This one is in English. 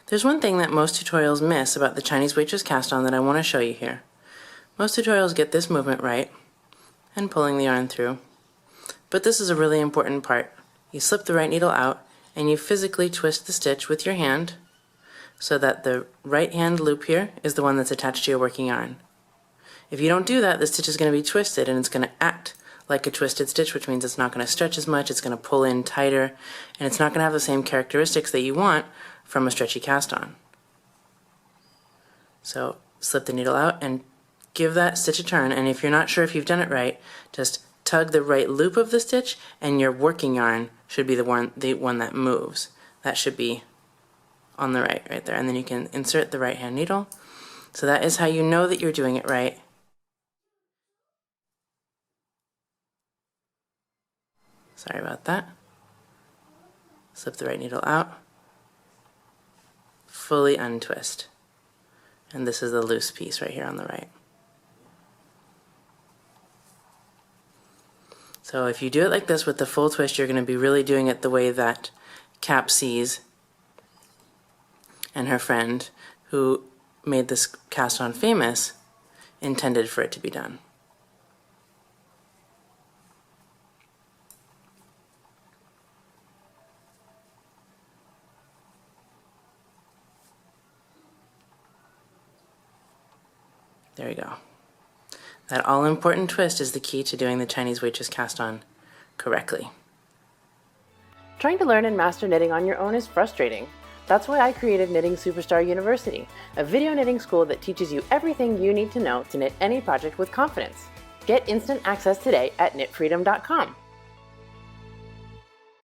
There's one thing that most tutorials miss about the Chinese Waitress Cast-On that I want to show you here. Most tutorials get this movement right, and pulling the yarn through. But this is a really important part. You slip the right needle out, and you physically twist the stitch with your hand so that the right hand loop here is the one that's attached to your working yarn. If you don't do that, the stitch is going to be twisted and it's going to act like a twisted stitch, which means it's not going to stretch as much, it's going to pull in tighter, and it's not going to have the same characteristics that you want from a stretchy cast-on. So slip the needle out and give that stitch a turn, and if you're not sure if you've done it right, just tug the right loop of the stitch and your working yarn should be the one that moves. That should be on the right there, and then you can insert the right hand needle. So that is how you know that you're doing it right. Sorry about that. Slip the right needle out, fully untwist, and this is the loose piece right here on the right. So if you do it like this with the full twist, you're going to be really doing it the way that Cap C's and her friend, who made this cast-on famous, intended for it to be done. There we go. That all-important twist is the key to doing the Chinese Waitress Cast-On correctly. Trying to learn and master knitting on your own is frustrating. That's why I created Knitting Superstar University, a video knitting school that teaches you everything you need to know to knit any project with confidence. Get instant access today at knitfreedom.com.